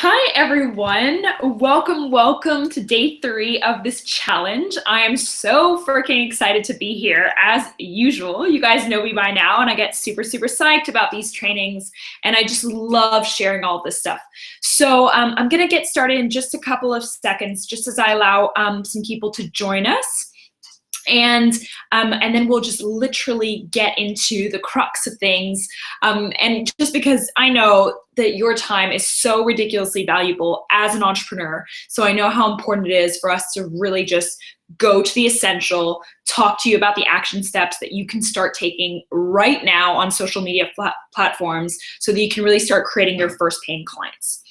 Hi everyone, welcome to day 3 of this challenge. I am so freaking excited to be here as usual. You guys know me by now and I get super psyched about these trainings and I just love sharing all this stuff. So I'm gonna get started in just a couple of seconds just as I allow some people to join us. And then we'll just literally get into the crux of things. And just because I know that your time is so ridiculously valuable as an entrepreneur, so I know how important it is for us to really just go to the essential, talk to you about the action steps that you can start taking right now on social media platforms so that you can really start creating your first paying clients.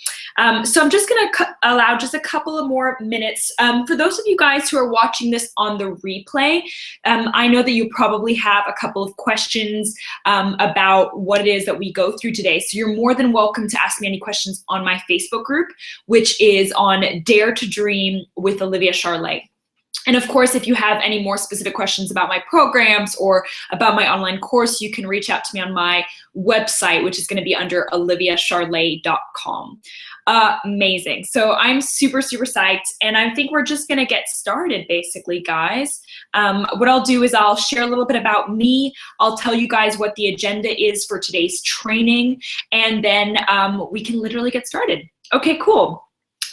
So I'm just going to allow just a couple of more minutes. For those of you guys who are watching this on the replay, I know that you probably have a couple of questions about what it is that we go through today. So you're more than welcome to ask me any questions on my Facebook group, which is on Dare to Dream with Olivia Charlet. And of course, if you have any more specific questions about my programs or about my online course, you can reach out to me on my website, which is going to be under oliviacharlet.com. Amazing. So I'm super psyched, and I think we're just going to get started basically, guys. What I'll do is I'll share a little bit about me. I'll tell you guys what the agenda is for today's training, and then we can literally get started. Okay, cool.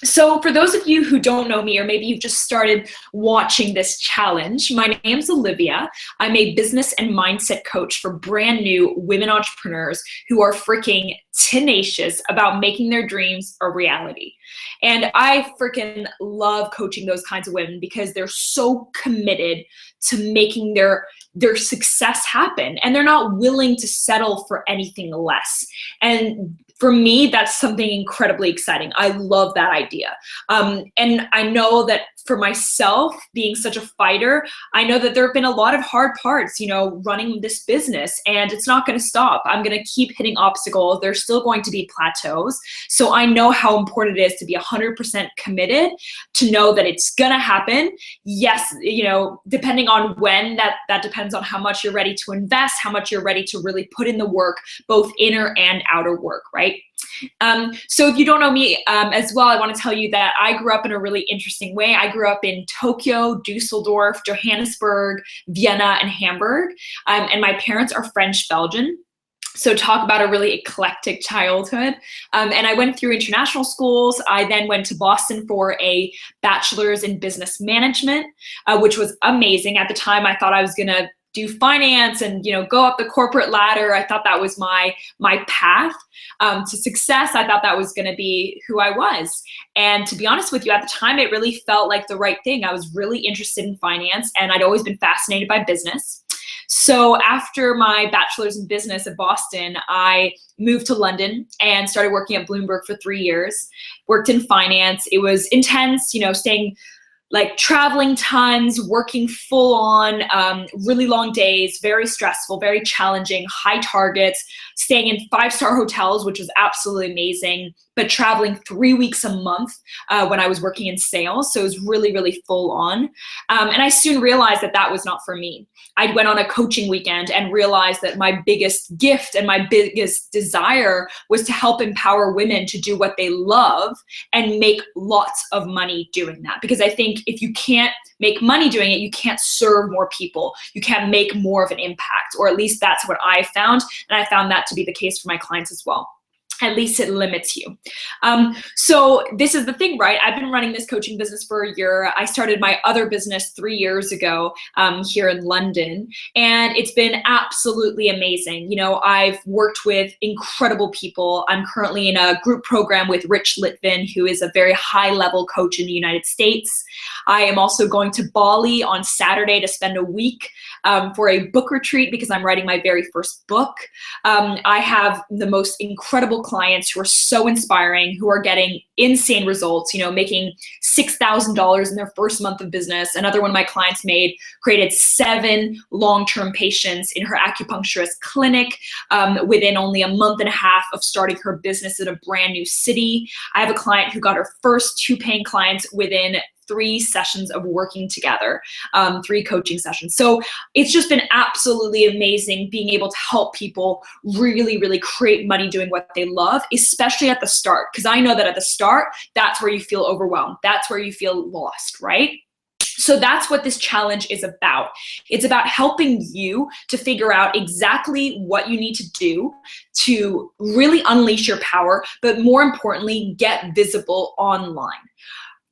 So for those of you who don't know me, or maybe you've just started watching this challenge, my name's Olivia. I'm a business and mindset coach for brand new women entrepreneurs who are freaking tenacious about making their dreams a reality. And I freaking love coaching those kinds of women because they're so committed to making their success happen, and they're not willing to settle for anything less. And for me, that's something incredibly exciting. I love that idea. And I know that for myself, being such a fighter, I know that there have been a lot of hard parts, running this business, and it's not going to stop. I'm going to keep hitting obstacles. There's still going to be plateaus. So I know how important it is to be 100% committed, to know that it's going to happen. Yes, depending on when, that depends on how much you're ready to invest, how much you're ready to really put in the work, both inner and outer work, right? So if you don't know me as well, I want to tell you that I grew up in a really interesting way. I grew up in Tokyo, Dusseldorf, Johannesburg, Vienna, and Hamburg. And my parents are French-Belgian. So talk about a really eclectic childhood. And I went through international schools. I then went to Boston for a bachelor's in business management, which was amazing. At the time, I thought I was going to do finance and go up the corporate ladder. I thought that was my path to success. I thought that was going to be who I was. And to be honest with you, at the time, it really felt like the right thing. I was really interested in finance, and I'd always been fascinated by business. So after my bachelor's in business at Boston, I moved to London and started working at Bloomberg for 3 years, worked in finance. It was intense, staying traveling tons, working full on, really long days, very stressful, very challenging, high targets, staying in 5-star hotels, which was absolutely amazing, but traveling 3 weeks a month when I was working in sales. So it was really full on. And I soon realized that that was not for me. I went on a coaching weekend and realized that my biggest gift and my biggest desire was to help empower women to do what they love and make lots of money doing that. Because I think if you can't make money doing it, you can't serve more people. You can't make more of an impact, or at least that's what I found. And I found that to be the case for my clients as well. At least it limits you. So this is the thing, right? I've been running this coaching business for a year. I started my other business 3 years ago here in London, and it's been absolutely amazing. I've worked with incredible people. I'm currently in a group program with Rich Litvin, who is a very high-level coach in the United States. I am also going to Bali on Saturday to spend a week for a book retreat because I'm writing my very first book. I have the most incredible clients who are so inspiring, who are getting insane results, making $6,000 in their first month of business. Another one of my clients created 7 long-term patients in her acupuncturist clinic within only a month and a half of starting her business in a brand new city. I have a client who got her first 2 paying clients within 3 sessions of working together, 3 coaching sessions. So it's just been absolutely amazing being able to help people really, really create money doing what they love, especially at the start. Because I know that at the start, that's where you feel overwhelmed. That's where you feel lost, right? So that's what this challenge is about. It's about helping you to figure out exactly what you need to do to really unleash your power, but more importantly, get visible online.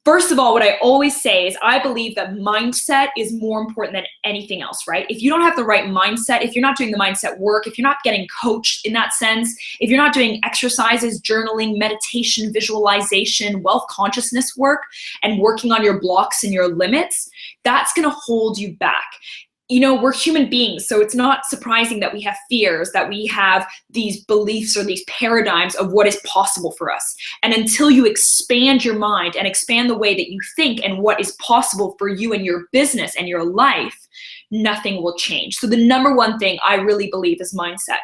First of all, what I always say is I believe that mindset is more important than anything else, right? If you don't have the right mindset, if you're not doing the mindset work, if you're not getting coached in that sense, if you're not doing exercises, journaling, meditation, visualization, wealth consciousness work, and working on your blocks and your limits, that's gonna hold you back. You know, we're human beings, so it's not surprising that we have fears, that we have these beliefs or these paradigms of what is possible for us. And until you expand your mind and expand the way that you think and what is possible for you and your business and your life, nothing will change. So the number one thing I really believe is mindset.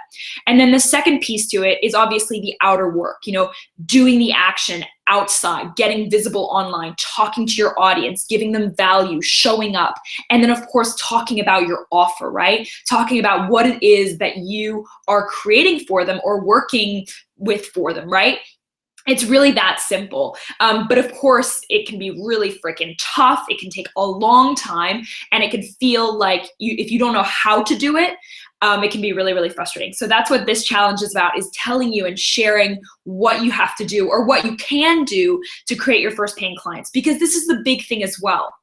And then the second piece to it is obviously the outer work, you know, doing the action outside, getting visible online, talking to your audience, giving them value, showing up. And then of course, talking about your offer, right? Talking about what it is that you are creating for them or working with for them, right? It's really that simple. But of course, it can be really freaking tough. It can take a long time, and it can feel like if you don't know how to do it, it can be really, really frustrating. So that's what this challenge is about, is telling you and sharing what you have to do or what you can do to create your first paying clients. Because this is the big thing as well.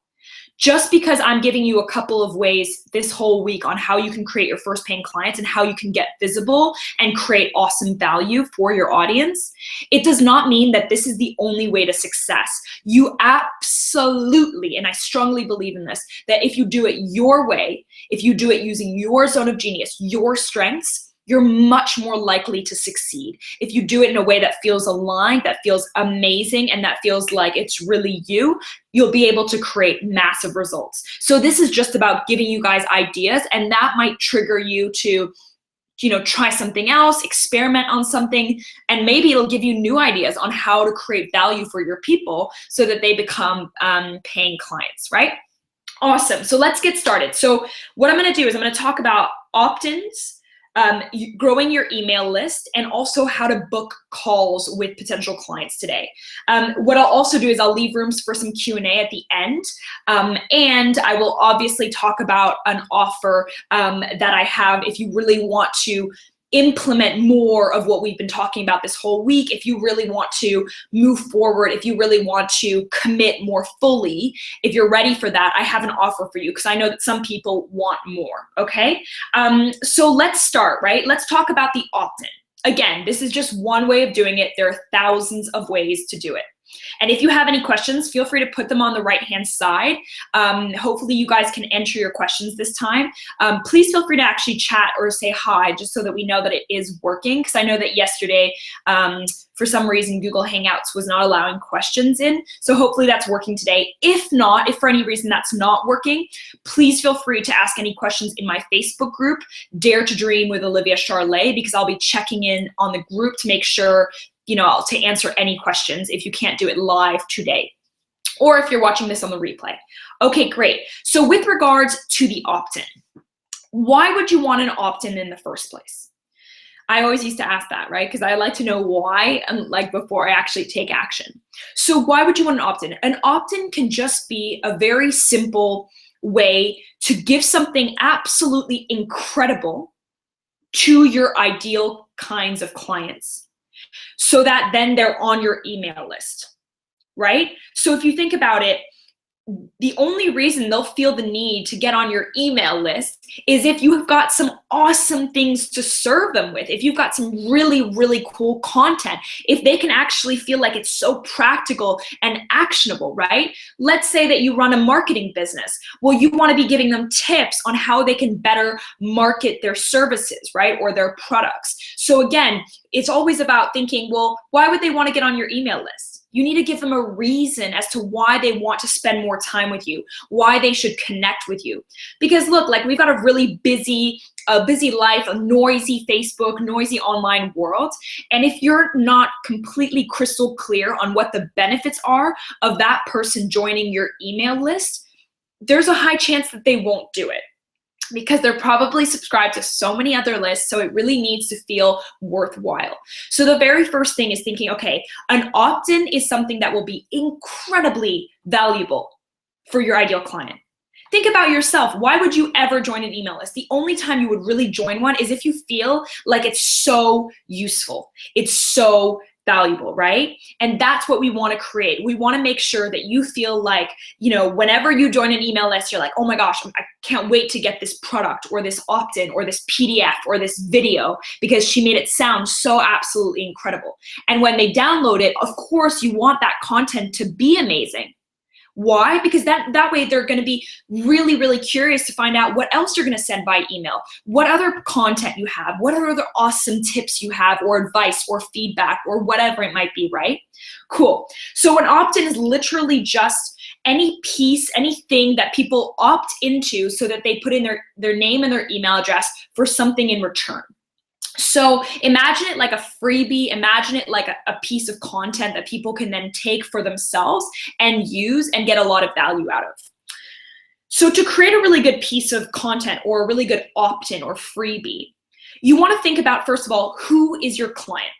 Just because I'm giving you a couple of ways this whole week on how you can create your first paying clients and how you can get visible and create awesome value for your audience, it does not mean that this is the only way to success. You absolutely, and I strongly believe in this, that if you do it your way, if you do it using your zone of genius, your strengths, you're much more likely to succeed. If you do it in a way that feels aligned, that feels amazing, and that feels like it's really you, you'll be able to create massive results. So this is just about giving you guys ideas, and that might trigger you to, you know, try something else, experiment on something, and maybe it'll give you new ideas on how to create value for your people so that they become paying clients, right? Awesome, so let's get started. So what I'm gonna do is I'm gonna talk about opt-ins, growing your email list, and also how to book calls with potential clients today. What I'll also do is I'll leave rooms for some Q&A at the end, and I will obviously talk about an offer that I have if you really want to implement more of what we've been talking about this whole week, if you really want to move forward, if you really want to commit more fully, if you're ready for that, I have an offer for you because I know that some people want more, okay? So let's start, right? Let's talk about the opt-in. Again, this is just one way of doing it. There are thousands of ways to do it. And if you have any questions, feel free to put them on the right-hand side. Hopefully you guys can enter your questions this time. Please feel free to actually chat or say hi, just so that we know that it is working. Because I know that yesterday, for some reason, Google Hangouts was not allowing questions in. So hopefully that's working today. If not, if for any reason that's not working, please feel free to ask any questions in my Facebook group, Dare to Dream with Olivia Charlet, because I'll be checking in on the group to make sure, you know, to answer any questions if you can't do it live today, or if you're watching this on the replay. Okay, great. So with regards to the opt-in, why would you want an opt-in in the first place? I always used to ask that, right? Because I like to know why, and like before I actually take action. So why would you want an opt-in? An opt-in can just be a very simple way to give something absolutely incredible to your ideal kinds of clients, so that then they're on your email list, right? So if you think about it, the only reason they'll feel the need to get on your email list is if you have got some awesome things to serve them with, if you've got some really, really cool content, if they can actually feel like it's so practical and actionable, right? Let's say that you run a marketing business. Well, you want to be giving them tips on how they can better market their services, right? Or their products. So again, it's always about thinking, well, why would they want to get on your email list? You need to give them a reason as to why they want to spend more time with you, why they should connect with you. Because look, like, we've got a really busy life, a noisy Facebook, noisy online world. And if you're not completely crystal clear on what the benefits are of that person joining your email list, there's a high chance that they won't do it, because they're probably subscribed to so many other lists, so it really needs to feel worthwhile. So the very first thing is thinking, okay, an opt-in is something that will be incredibly valuable for your ideal client. Think about yourself. Why would you ever join an email list? The only time you would really join one is if you feel like it's so useful. It's so valuable, right? And that's what we want to create. We want to make sure that you feel like, you know, whenever you join an email list, you're like, oh my gosh, I can't wait to get this product or this opt-in or this PDF or this video, because she made it sound so absolutely incredible. And when they download it, of course, you want that content to be amazing. Why? Because that way they're going to be really, really curious to find out what else you're going to send by email, what other content you have, what other awesome tips you have, or advice or feedback or whatever it might be, right? Cool. So an opt-in is literally just any piece, anything that people opt into so that they put in their name and their email address for something in return. So imagine it like a freebie, imagine it like a piece of content that people can then take for themselves and use and get a lot of value out of. So to create a really good piece of content or a really good opt-in or freebie, you want to think about, first of all, who is your client?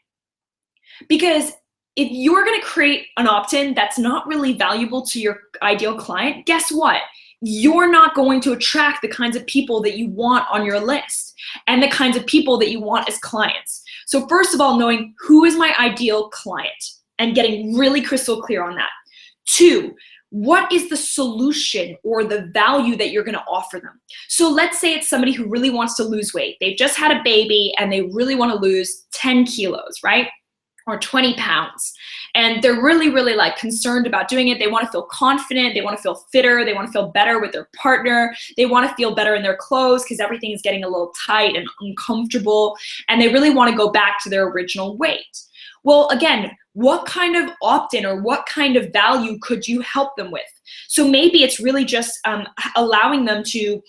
Because if you're going to create an opt-in that's not really valuable to your ideal client, guess what? You're not going to attract the kinds of people that you want on your list and the kinds of people that you want as clients. So first of all, knowing who is my ideal client and getting really crystal clear on that. 2, what is the solution or the value that you're going to offer them? So let's say it's somebody who really wants to lose weight. They've just had a baby and they really want to lose 10 kilos, right? Or 20 pounds. And they're really, really like concerned about doing it. They want to feel confident. They want to feel fitter. They want to feel better with their partner. They want to feel better in their clothes because everything is getting a little tight and uncomfortable. And they really want to go back to their original weight. Well, again, what kind of opt-in or what kind of value could you help them with? So maybe it's really just allowing them to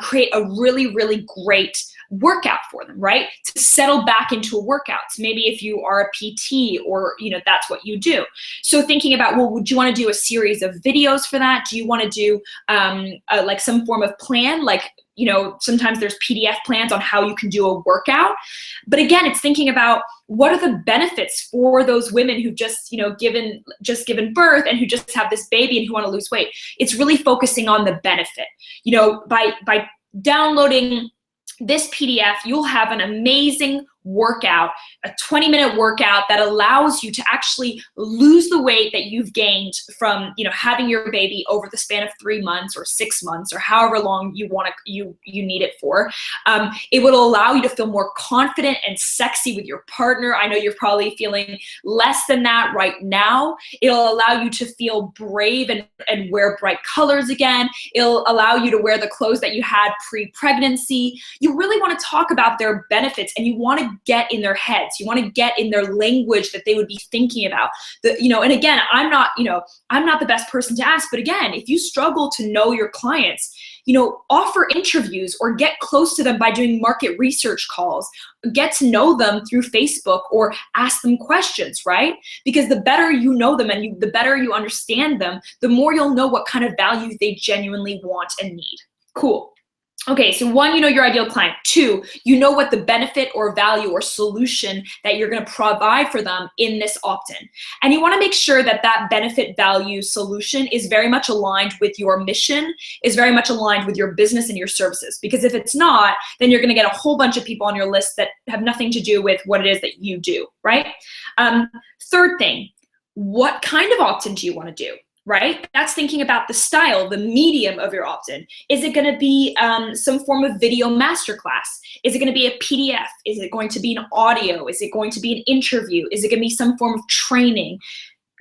create a really, really great workout for them, right? To settle back into a workout. So maybe if you are a PT or, you know, that's what you do. So thinking about, well, would you want to do a series of videos for that? Do you want to do like some form of plan? Like, you know, sometimes there's PDF plans on how you can do a workout. But again, it's thinking about what are the benefits for those women who've just, you know, given birth and who just have this baby and who want to lose weight. It's really focusing on the benefit. You know, by downloading this PDF, you'll have an amazing workout, a 20-minute workout that allows you to actually lose the weight that you've gained from, you know, having your baby over the span of 3 months or 6 months or however long you want to you need it for. It will allow you to feel more confident and sexy with your partner. I know you're probably feeling less than that right now. It'll allow you to feel brave and wear bright colors again. It'll allow you to wear the clothes that you had pre-pregnancy. You really want to talk about their benefits, and you want to get in their heads. You want to get in their language that they would be thinking about. You know, and again, I'm not the best person to ask, but again, if you struggle to know your clients, you know, offer interviews or get close to them by doing market research calls. Get to know them through Facebook or ask them questions, right? Because the better you know them and the better you understand them, the more you'll know what kind of values they genuinely want and need. Cool. Okay, so 1, you know your ideal client. 2, you know what the benefit or value or solution that you're going to provide for them in this opt-in. And you want to make sure that that benefit, value, solution is very much aligned with your mission, is very much aligned with your business and your services. Because if it's not, then you're going to get a whole bunch of people on your list that have nothing to do with what it is that you do, right? 3rd thing, what kind of opt-in do you want to do? Right? That's thinking about the style, the medium of your opt-in. Is it going to be some form of video masterclass? Is it going to be a PDF? Is it going to be an audio? Is it going to be an interview? Is it going to be some form of training?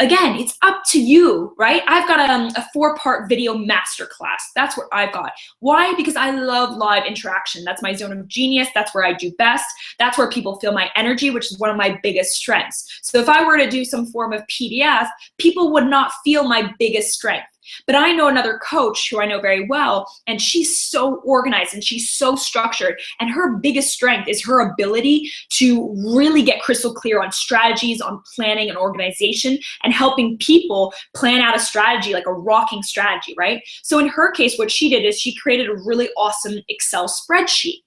Again, it's up to you, right? I've got a 4-part video masterclass. That's what I've got. Why? Because I love live interaction. That's my zone of genius. That's where I do best. That's where people feel my energy, which is one of my biggest strengths. So if I were to do some form of PDF, people would not feel my biggest strength. But I know another coach who I know very well, and she's so organized and she's so structured, and her biggest strength is her ability to really get crystal clear on strategies, on planning and organization, and helping people plan out a strategy, like a rocking strategy, right? So in her case, what she did is she created a really awesome Excel spreadsheet.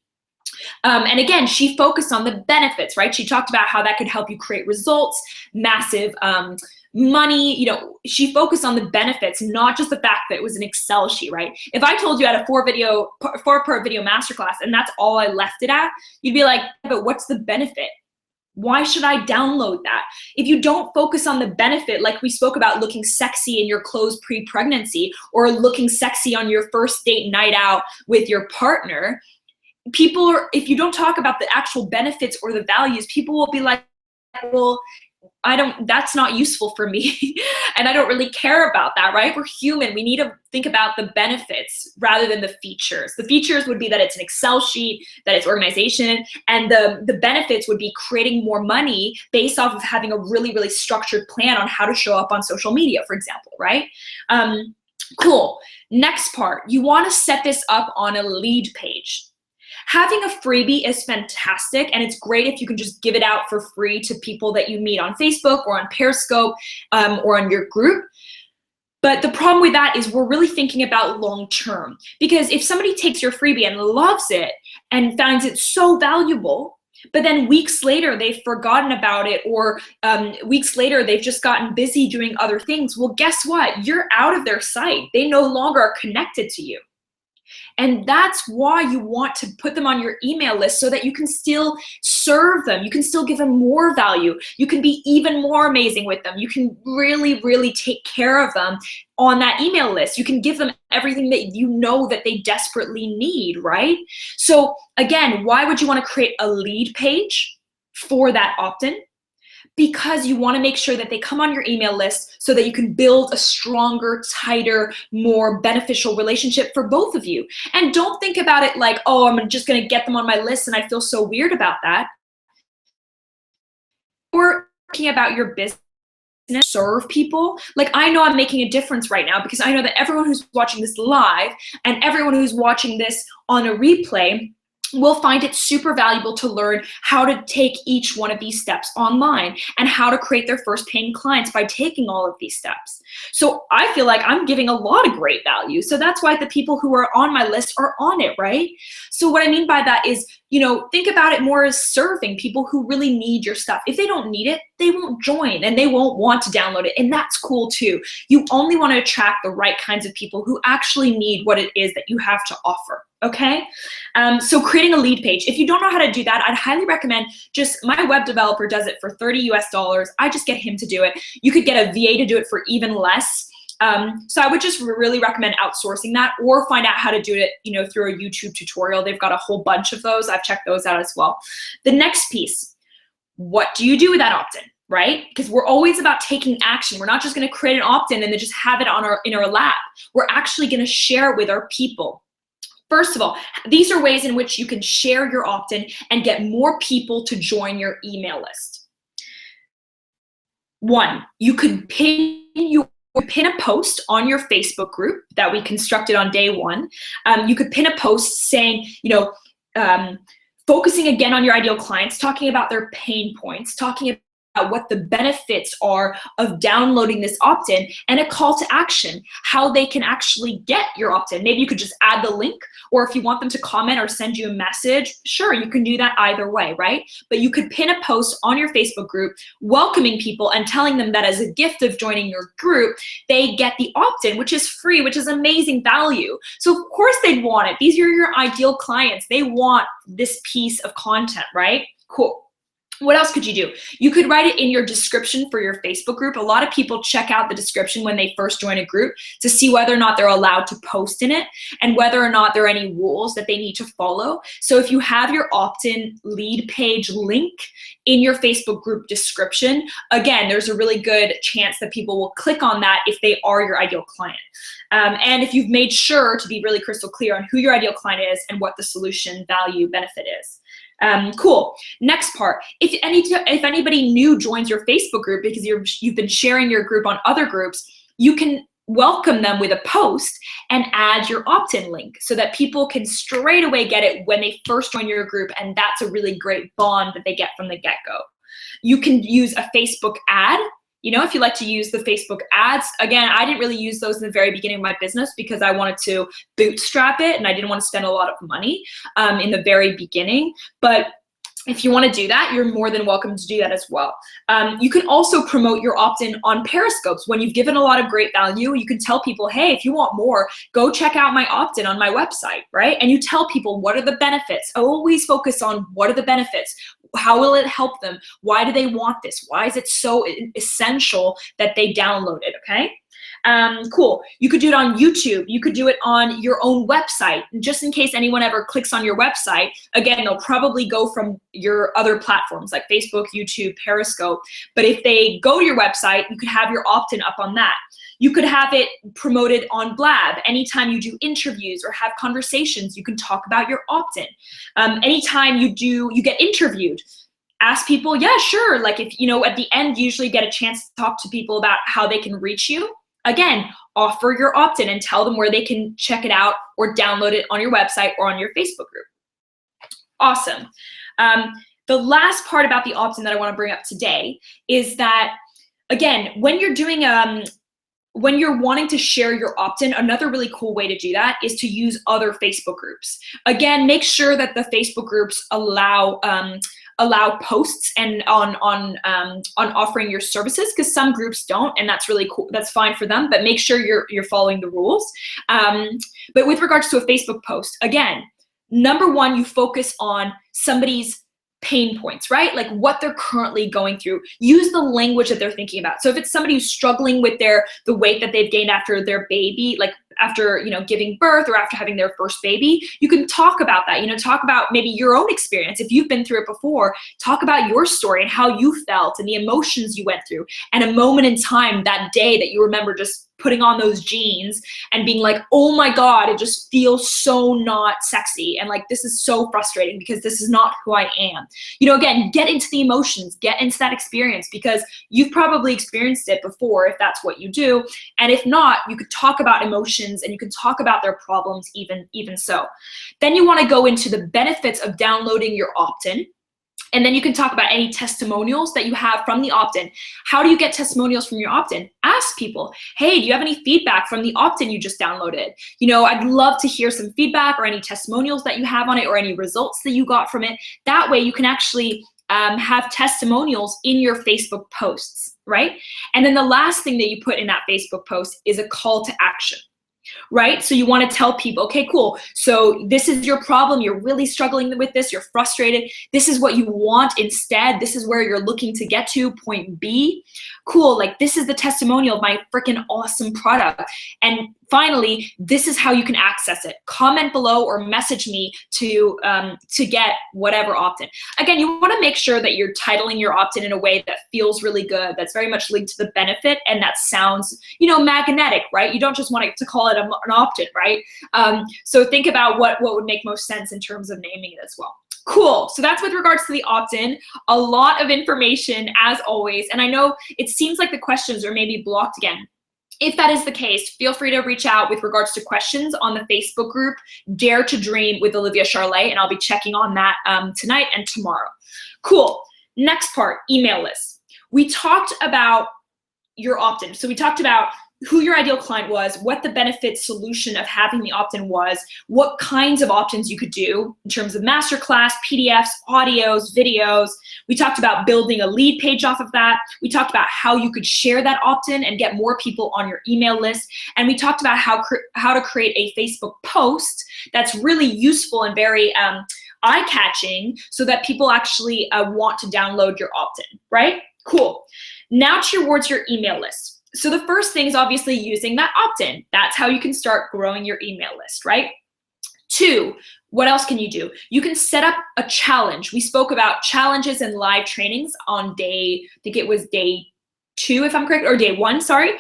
And again, she focused on the benefits, right? She talked about how that could help you create results, massive money. You know, she focused on the benefits, not just the fact that it was an Excel sheet, right? If I told you I had a 4-part video masterclass and that's all I left it at, you'd be like, but what's the benefit? Why should I download that? If you don't focus on the benefit, like we spoke about looking sexy in your clothes pre-pregnancy, or looking sexy on your first date night out with your partner, people are, if you don't talk about the actual benefits or the values, people will be like, well, that's not useful for me. And I don't really care about that, right? We're human. We need to think about the benefits rather than the features. The features would be that it's an Excel sheet, that it's organization, and the benefits would be creating more money based off of having a really, really structured plan on how to show up on social media, for example, right? Cool. Next part, you want to set this up on a lead page. Having a freebie is fantastic, and it's great if you can just give it out for free to people that you meet on Facebook or on Periscope or on your group. But the problem with that is we're really thinking about long term, because if somebody takes your freebie and loves it and finds it so valuable, but then weeks later they've forgotten about it, or weeks later they've just gotten busy doing other things, well, guess what? You're out of their sight. They no longer are connected to you. And that's why you want to put them on your email list, so that you can still serve them. You can still give them more value. You can be even more amazing with them. You can really, really take care of them on that email list. You can give them everything that you know that they desperately need, right? So again, why would you want to create a lead page for that opt-in? Because you want to make sure that they come on your email list so that you can build a stronger, tighter, more beneficial relationship for both of you. And don't think about it like, oh, I'm just going to get them on my list and I feel so weird about that. Or thinking about your business, serve people. Like, I know I'm making a difference right now because I know that everyone who's watching this live and everyone who's watching this on a replay will find it super valuable to learn how to take each one of these steps online and how to create their first paying clients by taking all of these steps. So I feel like I'm giving a lot of great value. So that's why the people who are on my list are on it, right? So what I mean by that is, you know, think about it more as serving people who really need your stuff. If they don't need it, they won't join and they won't want to download it. And that's cool too. You only want to attract the right kinds of people who actually need what it is that you have to offer. Okay, so creating a lead page. If you don't know how to do that, I'd highly recommend just, my web developer does it for $30 US. I just get him to do it. You could get a VA to do it for even less. So I would just really recommend outsourcing that, or find out how to do it, you know, through a YouTube tutorial. They've got a whole bunch of those. I've checked those out as well. The next piece, what do you do with that opt-in? Right? Because we're always about taking action. We're not just going to create an opt-in and then just have it on in our lap. We're actually going to share it with our people. First of all, these are ways in which you can share your opt-in and get more people to join your email list. One, you could pin a post on your Facebook group that we constructed on day one. You could pin a post saying, you know, focusing again on your ideal clients, talking about their pain points, talking about what the benefits are of downloading this opt-in, and a call to action, how they can actually get your opt-in. Maybe you could just add the link, or if you want them to comment or send you a message, sure, you can do that either way, right? But you could pin a post on your Facebook group welcoming people and telling them that as a gift of joining your group, they get the opt-in, which is free, which is amazing value. So of course they'd want it. These are your ideal clients. They want this piece of content, right? Cool. What else could you do? You could write it in your description for your Facebook group. A lot of people check out the description when they first join a group to see whether or not they're allowed to post in it and whether or not there are any rules that they need to follow. So if you have your opt-in lead page link in your Facebook group description, again, there's a really good chance that people will click on that if they are your ideal client. And if you've made sure to be really crystal clear on who your ideal client is and what the solution, value, benefit is. Cool. Next part, if anybody new joins your Facebook group because you've been sharing your group on other groups, you can welcome them with a post and add your opt-in link so that people can straight away get it when they first join your group, and that's a really great bond that they get from the get-go. You can use a Facebook ad. You know, if you like to use the Facebook ads, again, I didn't really use those in the very beginning of my business because I wanted to bootstrap it and I didn't want to spend a lot of money in the very beginning. But if you want to do that, you're more than welcome to do that as well. You can also promote your opt-in on Periscopes. When you've given a lot of great value, you can tell people, hey, if you want more, go check out my opt-in on my website, right? And you tell people, what are the benefits? Always focus on what are the benefits? How will it help them? Why do they want this? Why is it so essential that they download it, okay? Cool. You could do it on YouTube. You could do it on your own website. Just in case anyone ever clicks on your website, again, they'll probably go from your other platforms like Facebook, YouTube, Periscope. But if they go to your website, you could have your opt-in up on that. You could have it promoted on Blab. Anytime you do interviews or have conversations, you can talk about your opt-in. Anytime you get interviewed, ask people, yeah, sure. Like if, you know, at the end, you usually get a chance to talk to people about how they can reach you. Again, offer your opt-in and tell them where they can check it out or download it on your website or on your Facebook group. Awesome. The last part about the opt-in that I want to bring up today is that, again, when you're doing when you're wanting to share your opt-in, another really cool way to do that is to use other Facebook groups. Again, make sure that the Facebook groups allow posts and on offering your services, because some groups don't, and that's really cool. That's fine for them, but make sure you're following the rules. But with regards to a Facebook post, again, number one, you focus on somebody's pain points, right? Like what they're currently going through. Use the language that they're thinking about. So if it's somebody who's struggling with the weight that they've gained after their baby, like after, you know, giving birth or after having their first baby, you can talk about that, you know, talk about maybe your own experience. If you've been through it before, talk about your story and how you felt and the emotions you went through and a moment in time that day that you remember just putting on those jeans and being like, oh my God, it just feels so not sexy. And like, this is so frustrating because this is not who I am. You know, again, get into the emotions, get into that experience because you've probably experienced it before if that's what you do. And if not, you could talk about emotions and you can talk about their problems even so. Then you want to go into the benefits of downloading your opt-in. And then you can talk about any testimonials that you have from the opt-in. How do you get testimonials from your opt-in? Ask people, hey, do you have any feedback from the opt-in you just downloaded? You know, I'd love to hear some feedback or any testimonials that you have on it or any results that you got from it. That way you can actually have testimonials in your Facebook posts, right? And then the last thing that you put in that Facebook post is a call to action. Right? So you want to tell people, okay, cool. So this is your problem. You're really struggling with this. You're frustrated. This is what you want instead. This is where you're looking to get to, point B. Cool. Like this is the testimonial of my freaking awesome product. And finally, this is how you can access it. Comment below or message me to get whatever opt-in. Again, you want to make sure that you're titling your opt-in in a way that feels really good, that's very much linked to the benefit, and that sounds, you know, magnetic, right? You don't just want it to call it an opt-in, right? So think about what would make most sense in terms of naming it as well. Cool. So that's with regards to the opt-in. A lot of information as always. And I know it seems like the questions are maybe blocked again. If that is the case, feel free to reach out with regards to questions on the Facebook group, Dare to Dream with Olivia Charlet, and I'll be checking on that tonight and tomorrow. Cool. Next part, email lists. We talked about your opt-in. So we talked about who your ideal client was, what the benefit solution of having the opt-in was, what kinds of opt-ins you could do in terms of masterclass, PDFs, audios, videos. We talked about building a lead page off of that. We talked about how you could share that opt-in and get more people on your email list. And we talked about how to create a Facebook post that's really useful and very eye-catching so that people actually want to download your opt-in, right? Cool. Now towards your email list. So the first thing is obviously using that opt-in. That's how you can start growing your email list, right? 2, what else can you do? You can set up a challenge. We spoke about challenges and live trainings on day, I think it was day 2, if I'm correct, or day 1, sorry.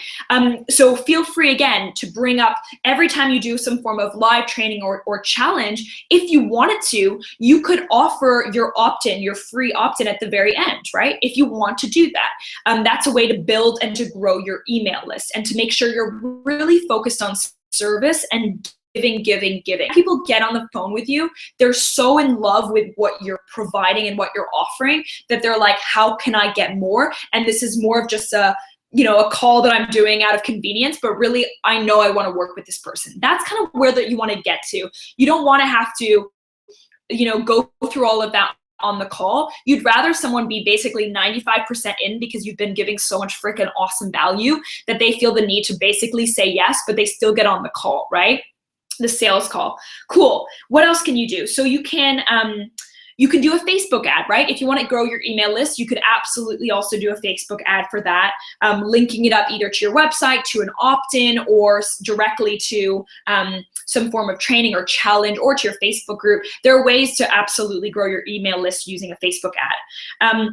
So feel free again to bring up every time you do some form of live training or challenge. If you wanted to, you could offer your opt-in, your free opt-in at the very end, right? If you want to do that. That's a way to build and to grow your email list and to make sure you're really focused on service and giving. People get on the phone with you, they're so in love with what you're providing and what you're offering that they're like, how can I get more? And this is more of just a call that I'm doing out of convenience, but really I know I want to work with this person. That's kind of where that you want to get to. You don't want to have to, go through all of that on the call. You'd rather someone be basically 95% in because you've been giving so much freaking awesome value that they feel the need to basically say yes, but they still get on the call, right? The sales call. Cool. What else can you do? So you can do a Facebook ad, right? If you want to grow your email list, you could absolutely also do a Facebook ad for that, linking it up either to your website, to an opt-in, or directly to some form of training or challenge, or to your Facebook group. There are ways to absolutely grow your email list using a Facebook ad.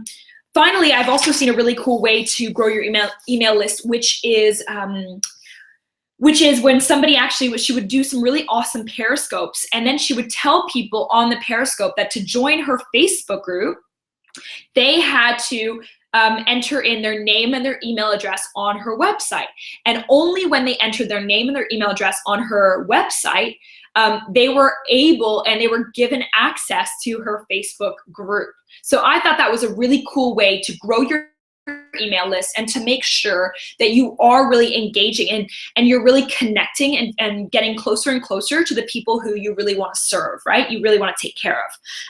Finally, I've also seen a really cool way to grow your email list, which is when somebody she would do some really awesome Periscopes, and then she would tell people on the Periscope that to join her Facebook group, they had to enter in their name and their email address on her website. And only when they entered their name and their email address on her website, they were able and they were given access to her Facebook group. So I thought that was a really cool way to grow your email list and to make sure that you are really engaging and you're really connecting and getting closer and closer to the people who you really want to serve, right? You really want to take care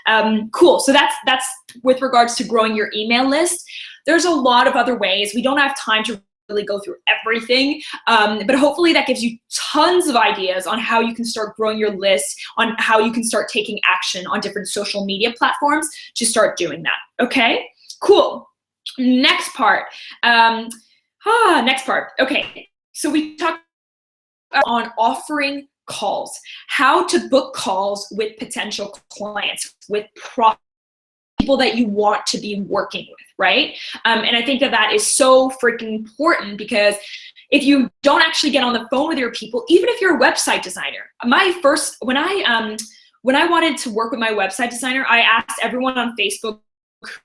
of. Cool. So that's with regards to growing your email list. There's a lot of other ways. We don't have time to really go through everything, but hopefully that gives you tons of ideas on how you can start growing your list, on how you can start taking action on different social media platforms to start doing that. Okay, cool. Next part. Okay, so we talked on offering calls, how to book calls with potential clients, with people that you want to be working with, right? And I think that is so freaking important, because if you don't actually get on the phone with your people, even if you're a website designer, when I wanted to work with my website designer, I asked everyone on Facebook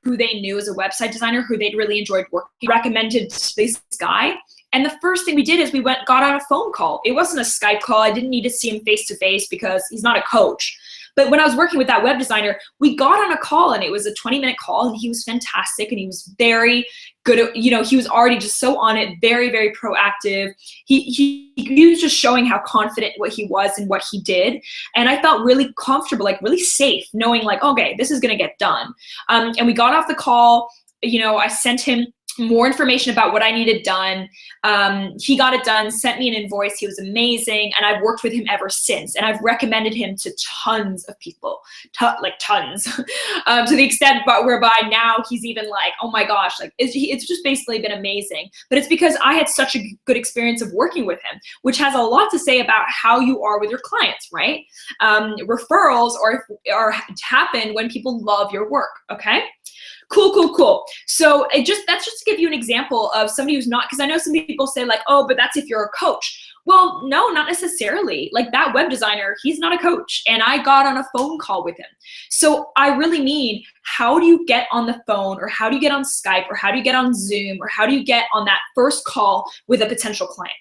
who they knew as a website designer, who they'd really enjoyed working, recommended this guy. And the first thing we did is we got on a phone call. It wasn't a Skype call. I didn't need to see him face to face because he's not a coach. But when I was working with that web designer, we got on a call, and it was a 20-minute call, and he was fantastic, and he was very good at, he was already just so on it, very, very proactive. He was just showing how confident what he was and what he did. And I felt really comfortable, like really safe, knowing like, okay, this is gonna get done. And we got off the call, I sent him more information about what I needed done. He got it done, sent me an invoice. He was amazing, and I've worked with him ever since. And I've recommended him to tons of people, like tons, to the extent whereby now he's even like, oh my gosh, like it's just basically been amazing. But it's because I had such a good experience of working with him, which has a lot to say about how you are with your clients, right? Referrals happen when people love your work, okay? Cool. So that's just to give you an example of somebody who's not, because I know some people say like, oh, but that's if you're a coach. Well, no, not necessarily. Like that web designer, he's not a coach, and I got on a phone call with him. So I really mean, how do you get on the phone, or how do you get on Skype, or how do you get on Zoom, or how do you get on that first call with a potential client?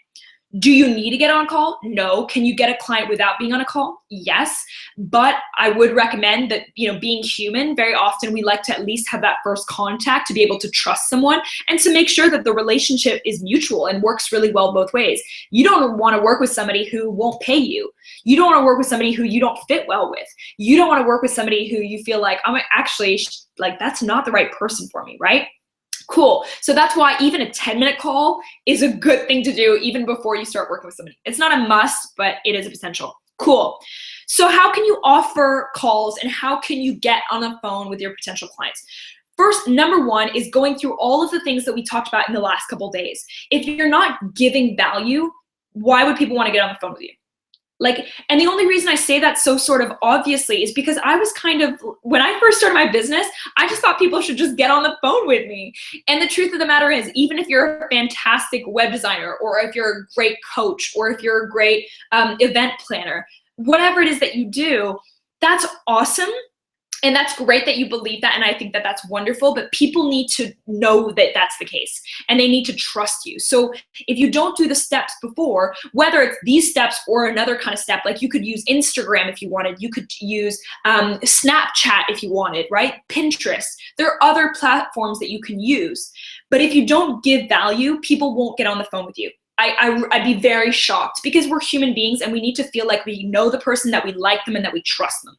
Do you need to get on a call? No. Can you get a client without being on a call? Yes. But I would recommend that, being human, very often we like to at least have that first contact to be able to trust someone and to make sure that the relationship is mutual and works really well both ways. You don't want to work with somebody who won't pay you. You don't want to work with somebody who you don't fit well with. You don't want to work with somebody who you feel like, I'm actually like, that's not the right person for me, right? Cool. So that's why even a 10-minute call is a good thing to do even before you start working with somebody. It's not a must, but it is a potential. Cool. So how can you offer calls and how can you get on the phone with your potential clients? First, number one is going through all of the things that we talked about in the last couple of days. If you're not giving value, why would people want to get on the phone with you? Like, and the only reason I say that so sort of obviously is because I was kind of, when I first started my business, I just thought people should just get on the phone with me. And the truth of the matter is, even if you're a fantastic web designer, or if you're a great coach, or if you're a great event planner, whatever it is that you do, that's awesome. And that's great that you believe that, and I think that that's wonderful, but people need to know that that's the case, and they need to trust you. So if you don't do the steps before, whether it's these steps or another kind of step, like you could use Instagram if you wanted, you could use Snapchat if you wanted, right? Pinterest. There are other platforms that you can use, but if you don't give value, people won't get on the phone with you. I'd be very shocked, because we're human beings and we need to feel like we know the person, that we like them, and that we trust them.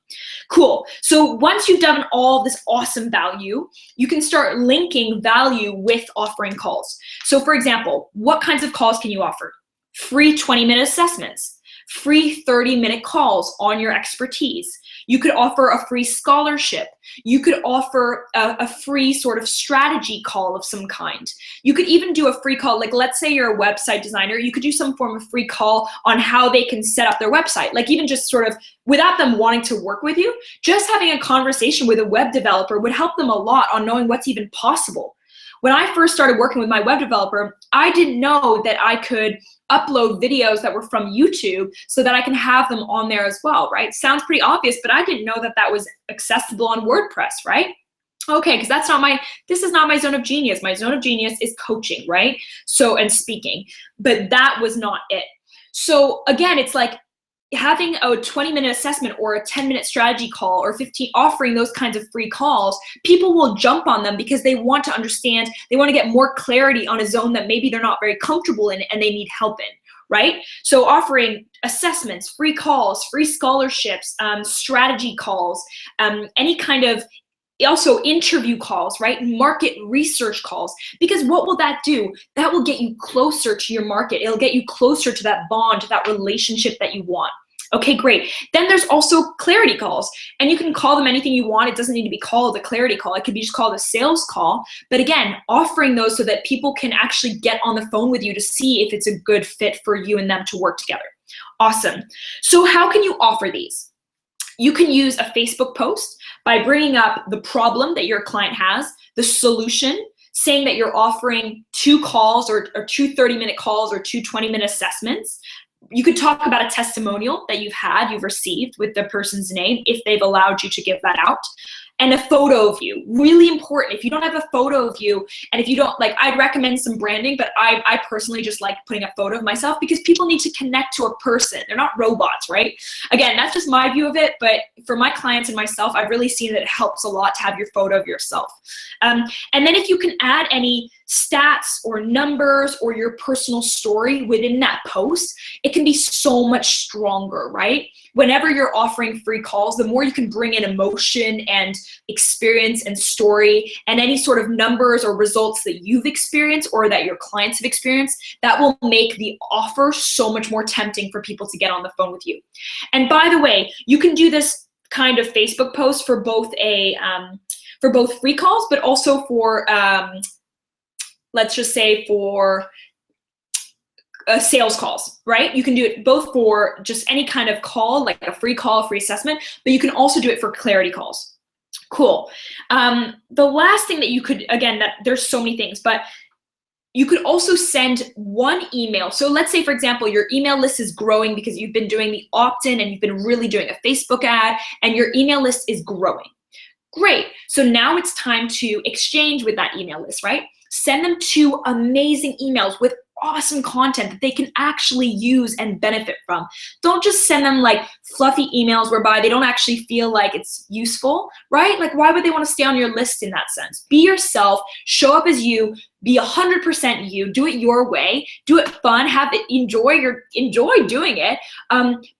Cool. So once you've done all this awesome value, you can start linking value with offering calls. So for example, what kinds of calls can you offer? Free 20-minute assessments, free 30-minute calls on your expertise. You could offer a free scholarship. You could offer a free sort of strategy call of some kind. You could even do a free call, like let's say you're a website designer, you could do some form of free call on how they can set up their website. Like even just sort of without them wanting to work with you, just having a conversation with a web developer would help them a lot on knowing what's even possible. When I first started working with my web developer, I didn't know that I could upload videos that were from YouTube so that I can have them on there as well, right? Sounds pretty obvious, but I didn't know that that was accessible on WordPress, right? Okay, because this is not my zone of genius. My zone of genius is coaching, right? So, and speaking, but that was not it. So again, it's like, having a 20-minute assessment or a 10-minute strategy call or 15, offering those kinds of free calls, people will jump on them because they want to understand, they want to get more clarity on a zone that maybe they're not very comfortable in and they need help in, right? So offering assessments, free calls, free scholarships, strategy calls, any kind of also interview calls, right? Market research calls, because what will that do? That will get you closer to your market. It'll get you closer to that bond, to that relationship that you want. Okay, great. Then there's also clarity calls, and you can call them anything you want. It doesn't need to be called a clarity call. It could be just called a sales call. But again, offering those so that people can actually get on the phone with you to see if it's a good fit for you and them to work together. Awesome. So how can you offer these? You can use a Facebook post by bringing up the problem that your client has, the solution, saying that you're offering 2 calls or 2 30-minute calls or 2 20-minute assessments. You could talk about a testimonial that you've received with the person's name if they've allowed you to give that out. And a photo of you, really important. If you don't have a photo of you, and if you don't, like, I'd recommend some branding, but I personally just like putting a photo of myself because people need to connect to a person. They're not robots, right? Again, that's just my view of it, but for my clients and myself, I've really seen that it helps a lot to have your photo of yourself. And then if you can add any stats or numbers or your personal story within that post, it can be so much stronger, right? Whenever you're offering free calls, the more you can bring in emotion and experience and story and any sort of numbers or results that you've experienced or that your clients have experienced, that will make the offer so much more tempting for people to get on the phone with you. And by the way, you can do this kind of Facebook post for both free calls, but also for let's just say for sales calls, right? You can do it both for just any kind of call, like a free call, free assessment, but you can also do it for clarity calls. Cool. The last thing that you could, again, that there's so many things, but you could also send one email. So let's say, for example, your email list is growing because you've been doing the opt-in and you've been really doing a Facebook ad and your email list is growing. Great. So now it's time to exchange with that email list, right? Send them 2 amazing emails with awesome content that they can actually use and benefit from. Don't just send them like fluffy emails whereby they don't actually feel like it's useful, right? Like, why would they want to stay on your list in that sense? Be yourself, show up as you, be 100% you, do it your way, do it fun, have it, enjoy doing it.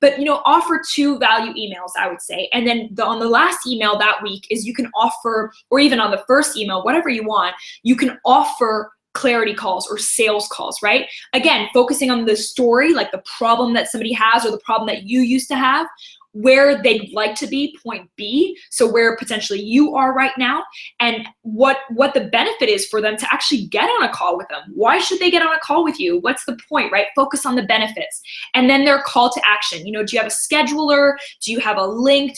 But offer 2 value emails, I would say. And then on the last email that week is you can offer, or even on the first email, whatever you want, you can offer clarity calls or sales calls, right? Again, focusing on the story, like the problem that somebody has or the problem that you used to have, where they'd like to be, point B, so where potentially you are right now, and what the benefit is for them to actually get on a call with them. Why should they get on a call with you? What's the point, right? Focus on the benefits. And then their call to action. Do you have a scheduler? Do you have a link?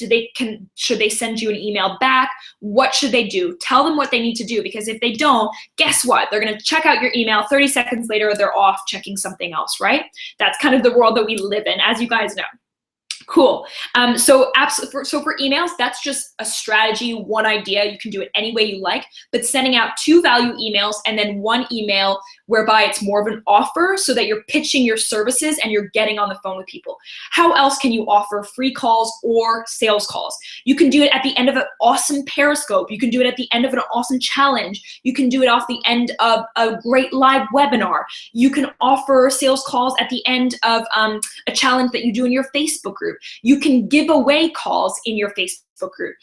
Should they send you an email back? What should they do? Tell them what they need to do, because if they don't, guess what? They're gonna check out your email, 30 seconds later, they're off checking something else, right? That's kind of the world that we live in, as you guys know. Cool. So for emails, that's just a strategy, one idea. You can do it any way you like, but sending out 2 value emails and then 1 email whereby it's more of an offer, so that you're pitching your services and you're getting on the phone with people. How else can you offer free calls or sales calls? You can do it at the end of an awesome Periscope. You can do it at the end of an awesome challenge. You can do it off the end of a great live webinar. You can offer sales calls at the end of a challenge that you do in your Facebook group. You can give away calls in your Facebook group.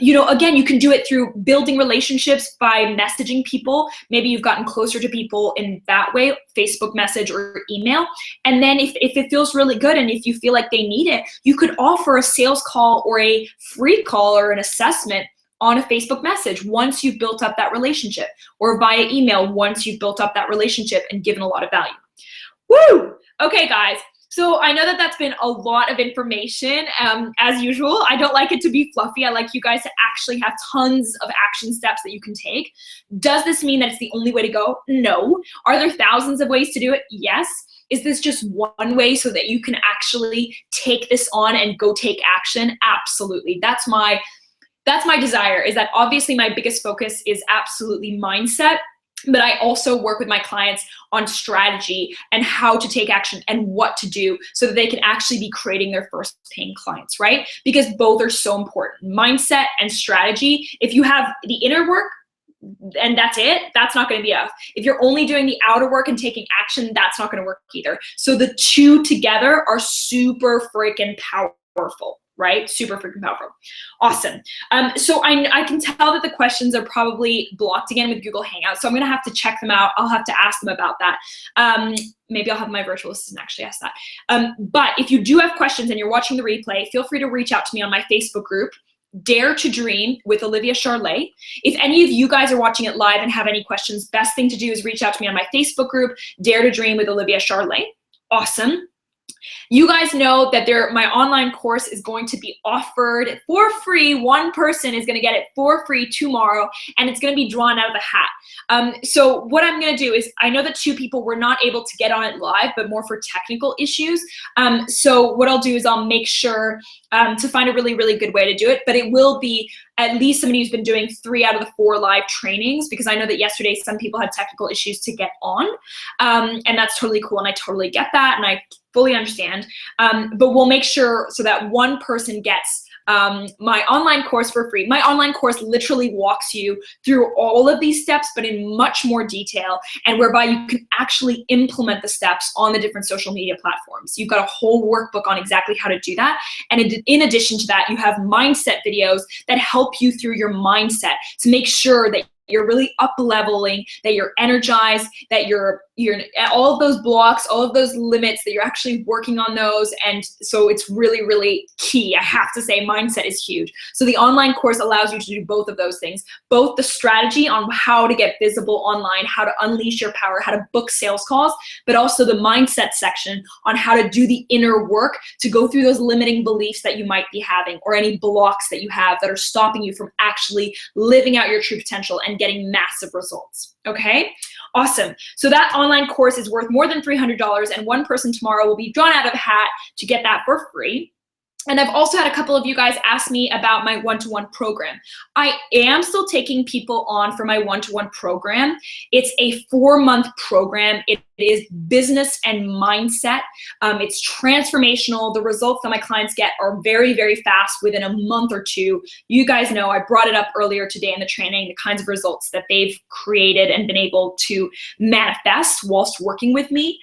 Again, you can do it through building relationships by messaging people. Maybe you've gotten closer to people in that way, Facebook message or email. And then if it feels really good and if you feel like they need it, you could offer a sales call or a free call or an assessment on a Facebook message once you've built up that relationship, or via email once you've built up that relationship and given a lot of value. Woo! Okay, guys. So I know that that's been a lot of information. As usual, I don't like it to be fluffy. I like you guys to actually have tons of action steps that you can take. Does this mean that it's the only way to go? No. Are there thousands of ways to do it? Yes. Is this just one way so that you can actually take this on and go take action? Absolutely. That's my desire, is that obviously my biggest focus is absolutely mindset. But I also work with my clients on strategy and how to take action and what to do so that they can actually be creating their first paying clients, right? Because both are so important. Mindset and strategy. If you have the inner work and that's it, that's not going to be enough. If you're only doing the outer work and taking action, that's not going to work either. So the two together are super freaking powerful. Right? Super freaking powerful. Awesome. So I can tell that the questions are probably blocked again with Google Hangouts, so I'm going to have to check them out. I'll have to ask them about that. Maybe I'll have my virtual assistant actually ask that. But if you do have questions and you're watching the replay, feel free to reach out to me on my Facebook group, Dare to Dream with Olivia Charlet. If any of you guys are watching it live and have any questions, best thing to do is reach out to me on my Facebook group, Dare to Dream with Olivia Charlet. Awesome. You guys know that my online course is going to be offered for free. One person is going to get it for free tomorrow, and it's going to be drawn out of the hat. So what I'm going to do is, I know that 2 people were not able to get on it live, but more for technical issues. So what I'll do is I'll make sure to find a really, really good way to do it, but it will be at least somebody who's been doing 3 out of the 4 live trainings, because I know that yesterday some people had technical issues to get on, and that's totally cool, and I totally get that, and I fully understand. But we'll make sure so that one person gets my online course for free. My online course literally walks you through all of these steps, but in much more detail, and whereby you can actually implement the steps on the different social media platforms. You've got a whole workbook on exactly how to do that. And in addition to that, you have mindset videos that help you through your mindset to make sure that you're really up-leveling, that you're energized, that you're all of those blocks, all of those limits, that you're actually working on those. And so it's really, really key. I have to say, mindset is huge. So the online course allows you to do both of those things, both the strategy on how to get visible online, how to unleash your power, how to book sales calls, but also the mindset section on how to do the inner work to go through those limiting beliefs that you might be having, or any blocks that you have that are stopping you from actually living out your true potential and getting massive results. Okay, awesome. So that online course is worth more than $300, and one person tomorrow will be drawn out of a hat to get that for free. And I've also had a couple of you guys ask me about my one-to-one program. I am still taking people on for my one-to-one program. It's a 4-month program. It is business and mindset. It's transformational. The results that my clients get are very, very fast within a month or 2. You guys know, I brought it up earlier today in the training, the kinds of results that they've created and been able to manifest whilst working with me.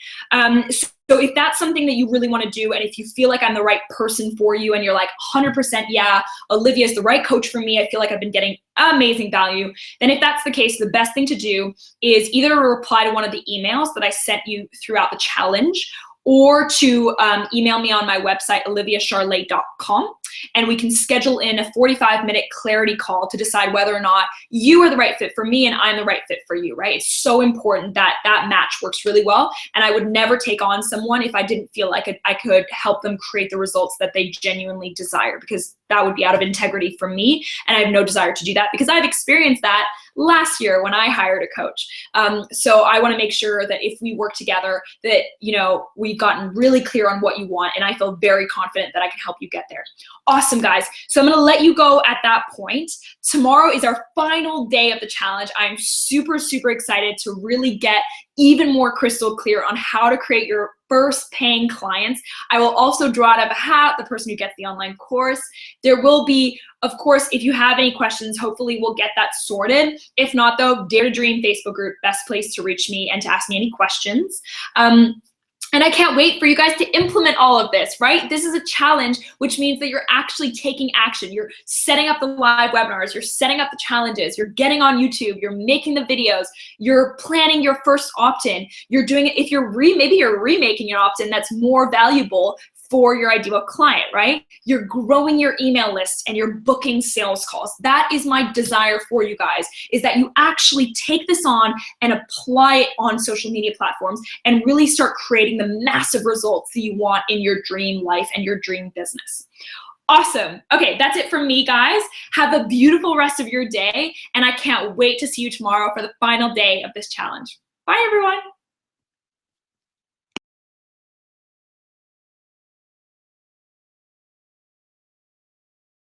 So if that's something that you really want to do, and if you feel like I'm the right person for you, and you're like 100%, yeah, Olivia is the right coach for me, I feel like I've been getting amazing value, then if that's the case, the best thing to do is either reply to one of the emails that I sent you throughout the challenge, or to email me on my website, oliviacharlet.com, and we can schedule in a 45-minute clarity call to decide whether or not you are the right fit for me and I'm the right fit for you, right? It's so important that that match works really well, and I would never take on someone if I didn't feel like I could help them create the results that they genuinely desire, because that would be out of integrity for me, and I have no desire to do that because I've experienced that last year when I hired a coach. So I want to make sure that if we work together that, you know, we've gotten really clear on what you want, and I feel very confident that I can help you get there. Awesome, guys. So I'm going to let you go at that point. Tomorrow is our final day of the challenge. I'm super, super excited to really get even more crystal clear on how to create your first paying clients. I will also draw out of a hat the person who gets the online course. There will be, of course, if you have any questions, hopefully we'll get that sorted. If not, though, Dare to Dream Facebook group, best place to reach me and to ask me any questions. And I can't wait for you guys to implement all of this, right? This is a challenge, which means that you're actually taking action. You're setting up the live webinars, you're setting up the challenges, you're getting on YouTube, you're making the videos, you're planning your first opt-in, you're doing it. If you're maybe you're remaking your opt-in that's more valuable for your ideal client, right? You're growing your email list and you're booking sales calls. That is my desire for you guys, is that you actually take this on and apply it on social media platforms and really start creating the massive results that you want in your dream life and your dream business. Awesome. Okay, that's it from me, guys. Have a beautiful rest of your day, and I can't wait to see you tomorrow for the final day of this challenge. Bye, everyone.